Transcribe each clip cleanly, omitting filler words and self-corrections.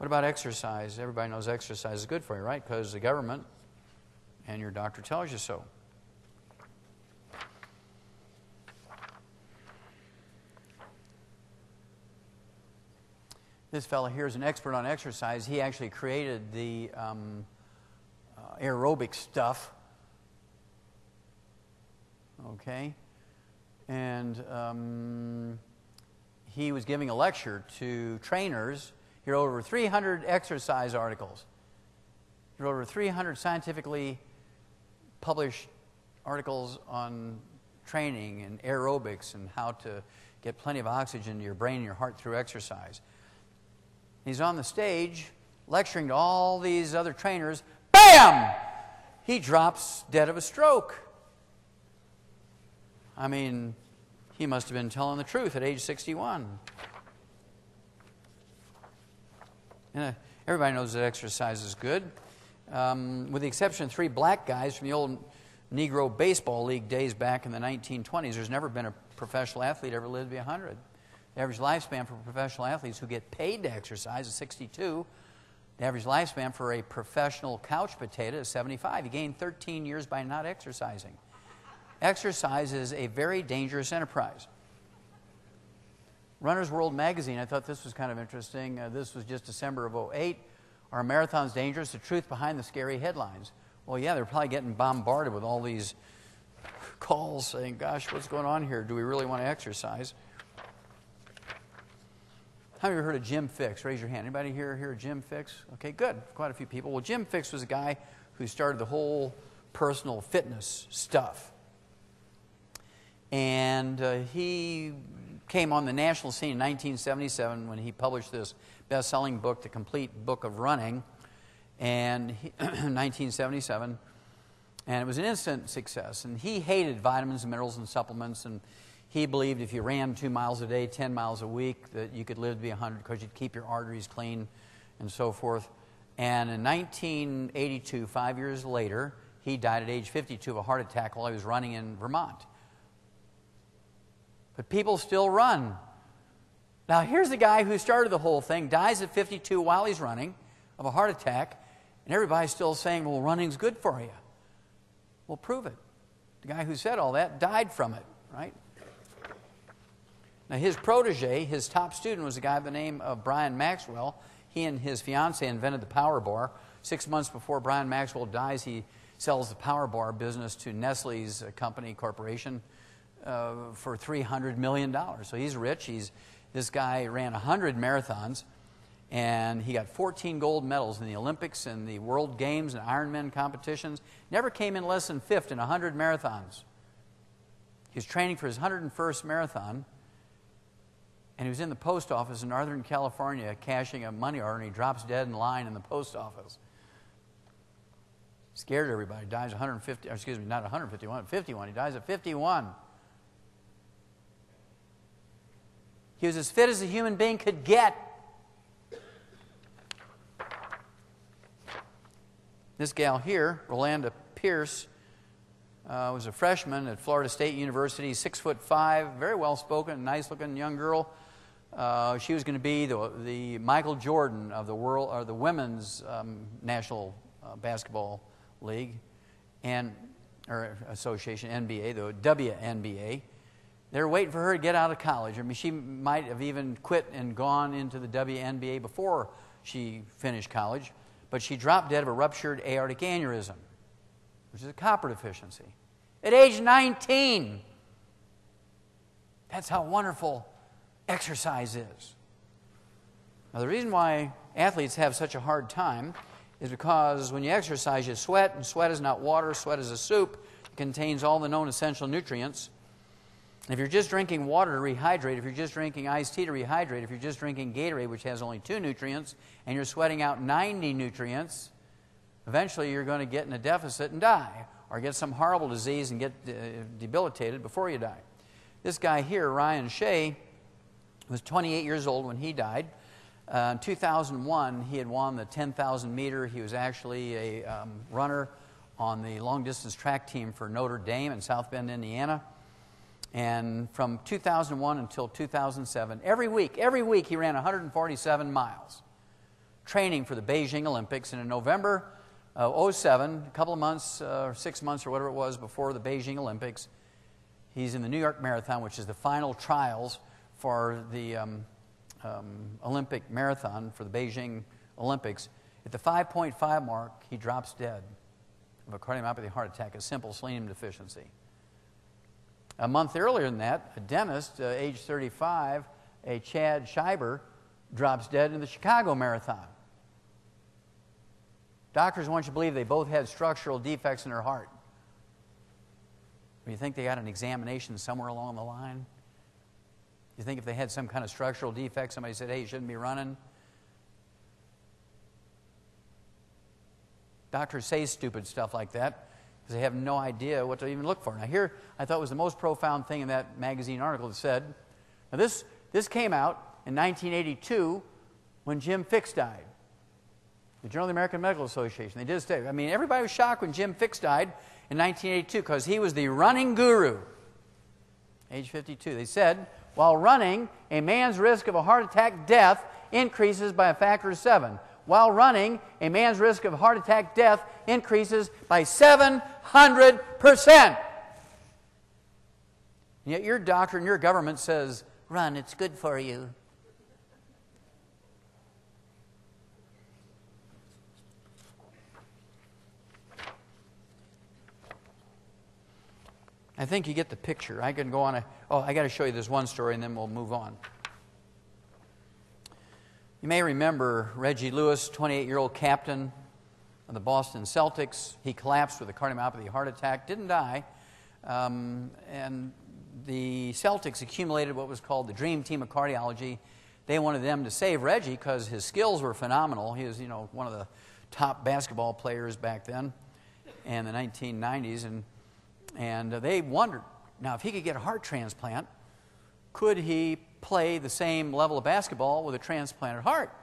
What about exercise? Everybody knows exercise is good for you, right? Because the government and your doctor tells you so. This fellow here is an expert on exercise. He actually created the aerobic stuff. Okay? And he was giving a lecture to trainers. He wrote over 300 exercise articles. He wrote over 300 scientifically published articles on training and aerobics and how to get plenty of oxygen to your brain and your heart through exercise. He's on the stage lecturing to all these other trainers. Bam! He drops dead of a stroke. I mean, he must have been telling the truth at age 61. Everybody knows that exercise is good. With the exception of 3 black guys from the old Negro Baseball League days back in the 1920s, there's never been a professional athlete ever lived to be 100. The average lifespan for professional athletes who get paid to exercise is 62. The average lifespan for a professional couch potato is 75. You gain 13 years by not exercising. Exercise is a very dangerous enterprise. Runner's World magazine, I thought this was kind of interesting. This was just December of 2008. Are marathons dangerous? The truth behind the scary headlines. Well, yeah, they're probably getting bombarded with all these calls saying, gosh, what's going on here? Do we really want to exercise? How many of you heard of Jim Fixx? Raise your hand. Anybody here of Jim Fixx? Okay, good. Quite a few people. Well, Jim Fixx was a guy who started the whole personal fitness stuff. And he came on the national scene in 1977 when he published this best-selling book, The Complete Book of Running, and 1977. And it was an instant success. And he hated vitamins and minerals and supplements, and he believed if you ran 2 miles a day, 10 miles a week, that you could live to be 100 because you'd keep your arteries clean and so forth. And in 1982, 5 years later, he died at age 52 of a heart attack while he was running in Vermont. But people still run. Now, here's the guy who started the whole thing, dies at 52 while he's running of a heart attack, and everybody's still saying, well, running's good for you. Well, prove it. The guy who said all that died from it, right? Now, his protege, his top student, was a guy by the name of Brian Maxwell. He and his fiancée invented the Power Bar. 6 months before Brian Maxwell dies, he sells the Power Bar business to Nestle's corporation for $300 million. So he's rich. This guy ran 100 marathons, and he got 14 gold medals in the Olympics and the World Games and Ironman competitions. Never came in less than 5th in 100 marathons. He was training for his 101st marathon, and he was in the post office in Northern California cashing a money order, and he drops dead in line in the post office. Scared everybody. Dies 150, excuse me, not 151, 51. He dies at 51. He was as fit as a human being could get. This gal here, Rolanda Pierce, was a freshman at Florida State University, 6'5", very well-spoken, nice-looking young girl. She was going to be the Michael Jordan of the world, or the women's National Basketball League or Association, NBA, the WNBA. They were waiting for her to get out of college. I mean, she might have even quit and gone into the WNBA before she finished college, but she dropped dead of a ruptured aortic aneurysm, which is a copper deficiency, at age 19. That's how wonderful exercise is. Now, the reason why athletes have such a hard time is because when you exercise, you sweat, and sweat is not water. Sweat is a soup. It contains all the known essential nutrients. If you're just drinking water to rehydrate, if you're just drinking iced tea to rehydrate, if you're just drinking Gatorade, which has only 2 nutrients, and you're sweating out 90 nutrients, eventually you're going to get in a deficit and die, or get some horrible disease and get debilitated before you die. This guy here, Ryan Shea, was 28 years old when he died. In 2001, he had won the 10,000 meter. He was actually a runner on the long-distance track team for Notre Dame in South Bend, Indiana. And from 2001 until 2007, every week he ran 147 miles. training for the Beijing Olympics. And in November of 07, a couple of months or 6 months or whatever it was before the Beijing Olympics, he's in the New York Marathon, which is the final trials for the Olympic marathon for the Beijing Olympics. At the 5.5 mark, he drops dead of a cardiomyopathy heart attack, a simple selenium deficiency. A month earlier than that, a dentist, age 35, a Chad Scheiber, drops dead in the Chicago Marathon. Doctors want you to believe they both had structural defects in their heart. Do you think they got an examination somewhere along the line? You think if they had some kind of structural defect, somebody said, hey, you shouldn't be running? Doctors say stupid stuff like that because they have no idea what to even look for. Now here, I thought was the most profound thing in that magazine article that said, now this came out in 1982 when Jim Fix died. The Journal of the American Medical Association. They did a study. I mean, everybody was shocked when Jim Fix died in 1982 because he was the running guru. Age 52. They said, while running, a man's risk of a heart attack death increases by a factor of 7. While running, a man's risk of heart attack death increases by 700%. And yet your doctor and your government says, run, it's good for you. I think you get the picture. I can go on I got to show you this one story and then we'll move on. You may remember Reggie Lewis, 28-year-old captain of the Boston Celtics. He collapsed with a cardiomyopathy heart attack, didn't die. And the Celtics accumulated what was called the dream team of cardiology. They wanted them to save Reggie because his skills were phenomenal. He was, one of the top basketball players back then in the 1990s. And they wondered, now if he could get a heart transplant, could he play the same level of basketball with a transplanted heart?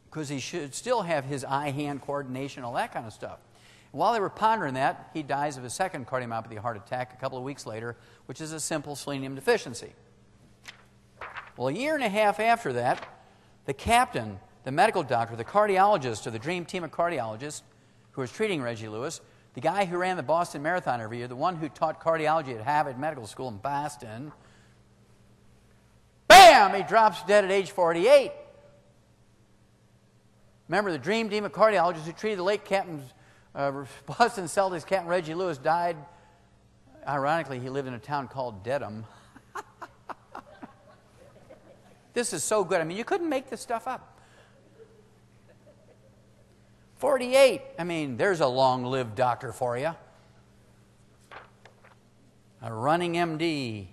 Because he should still have his eye-hand coordination, all that kind of stuff. And while they were pondering that, he dies of a second cardiomyopathy heart attack a couple of weeks later, which is a simple selenium deficiency. Well, a year and a half after that, the captain, the medical doctor, the cardiologist of the dream team of cardiologists who was treating Reggie Lewis, the guy who ran the Boston Marathon every year, the one who taught cardiology at Harvard Medical School in Boston, bam, he drops dead at age 48. Remember, the dream team of cardiologists who treated the late Boston Celtics captain Reggie Lewis died. Ironically, he lived in a town called Dedham. This is so good. I mean, you couldn't make this stuff up. 48. I mean, there's a long-lived doctor for you. A running MD.